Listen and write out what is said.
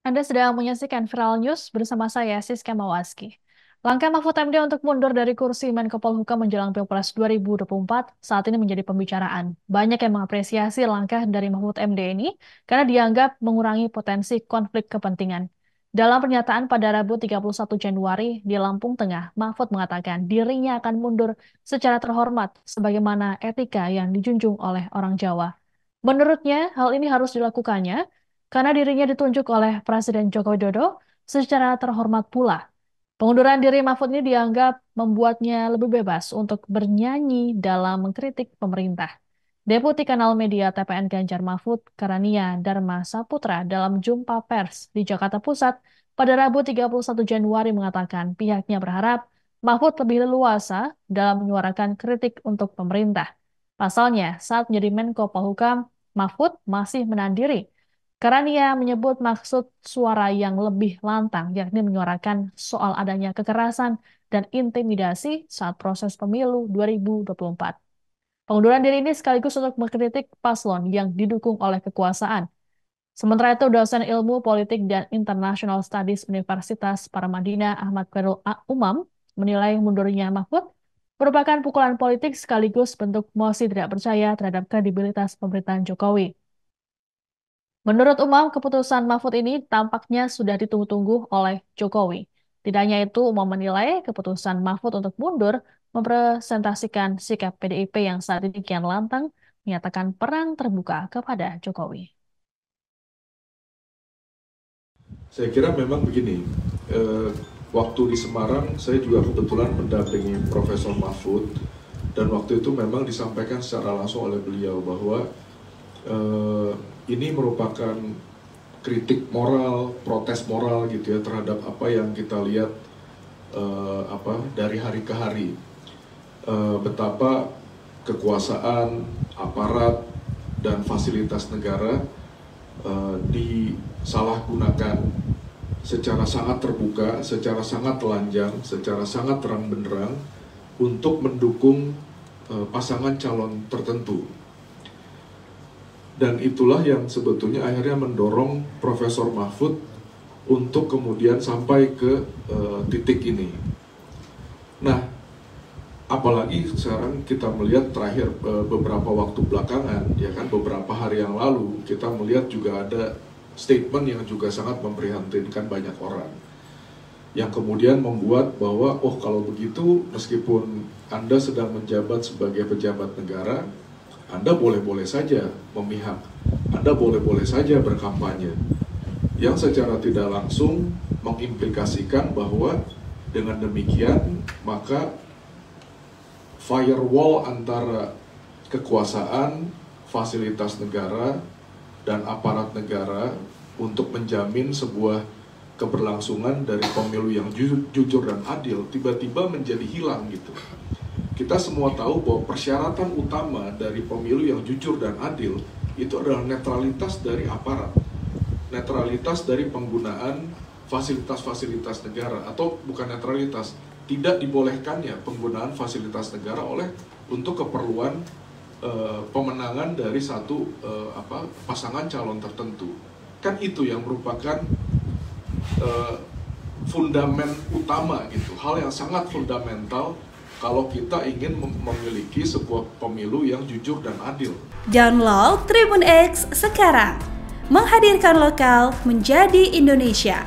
Anda sedang menyaksikan Viral News bersama saya, Siska Mawaski. Langkah Mahfud MD untuk mundur dari kursi Menko Polhukam menjelang Pilpres 2024 saat ini menjadi pembicaraan. Banyak yang mengapresiasi langkah dari Mahfud MD ini karena dianggap mengurangi potensi konflik kepentingan. Dalam pernyataan pada Rabu 31 Januari di Lampung Tengah, Mahfud mengatakan dirinya akan mundur secara terhormat sebagaimana etika yang dijunjung oleh orang Jawa. Menurutnya, hal ini harus dilakukannya karena dirinya ditunjuk oleh Presiden Joko Widodo secara terhormat pula. Pengunduran diri Mahfud ini dianggap membuatnya lebih bebas untuk bernyanyi dalam mengkritik pemerintah. Deputi Kanal Media TPN Ganjar Mahfud, Karania Dharma Saputra dalam jumpa pers di Jakarta Pusat pada Rabu 31 Januari mengatakan pihaknya berharap Mahfud lebih leluasa dalam menyuarakan kritik untuk pemerintah. Pasalnya, saat menjadi Menko Polhukam, Mahfud masih menahan diri karena ia menyebut maksud suara yang lebih lantang, yakni menyuarakan soal adanya kekerasan dan intimidasi saat proses pemilu 2024. Pengunduran diri ini sekaligus untuk mengkritik paslon yang didukung oleh kekuasaan. Sementara itu, dosen ilmu politik dan international studies Universitas Paramadina Ahmad Khairul Umam menilai mundurnya Mahfud merupakan pukulan politik sekaligus bentuk mosi tidak percaya terhadap kredibilitas pemerintahan Jokowi. Menurut Umam, keputusan Mahfud ini tampaknya sudah ditunggu-tunggu oleh Jokowi. Tidak hanya itu, Umam menilai keputusan Mahfud untuk mundur mempresentasikan sikap PDIP yang saat ini kian lantang, menyatakan perang terbuka kepada Jokowi. Saya kira memang begini, waktu di Semarang saya juga kebetulan mendampingi Profesor Mahfud dan waktu itu memang disampaikan secara langsung oleh beliau bahwa ini merupakan kritik moral, protes moral gitu ya terhadap apa yang kita lihat dari hari ke hari, betapa kekuasaan, aparat dan fasilitas negara disalahgunakan secara sangat terbuka, secara sangat telanjang, secara sangat terang benderang untuk mendukung pasangan calon tertentu. Dan itulah yang sebetulnya akhirnya mendorong Profesor Mahfud untuk kemudian sampai ke titik ini. Nah, apalagi sekarang kita melihat terakhir beberapa waktu belakangan, ya kan beberapa hari yang lalu kita melihat juga ada statement yang juga sangat memprihatinkan banyak orang, yang kemudian membuat bahwa oh kalau begitu meskipun Anda sedang menjabat sebagai pejabat negara, Anda boleh-boleh saja memihak, Anda boleh-boleh saja berkampanye, yang secara tidak langsung mengimplikasikan bahwa dengan demikian maka firewall antara kekuasaan, fasilitas negara, dan aparat negara untuk menjamin sebuah keberlangsungan dari pemilu yang jujur dan adil tiba-tiba menjadi hilang gitu. Kita semua tahu bahwa persyaratan utama dari pemilu yang jujur dan adil itu adalah netralitas dari aparat, netralitas dari penggunaan fasilitas-fasilitas negara, atau bukan netralitas, tidak dibolehkannya penggunaan fasilitas negara untuk keperluan pemenangan dari satu pasangan calon tertentu. Kan itu yang merupakan fundamen utama gitu, hal yang sangat fundamental kalau kita ingin memiliki sebuah pemilu yang jujur dan adil. Download Tribun X sekarang, menghadirkan lokal menjadi Indonesia.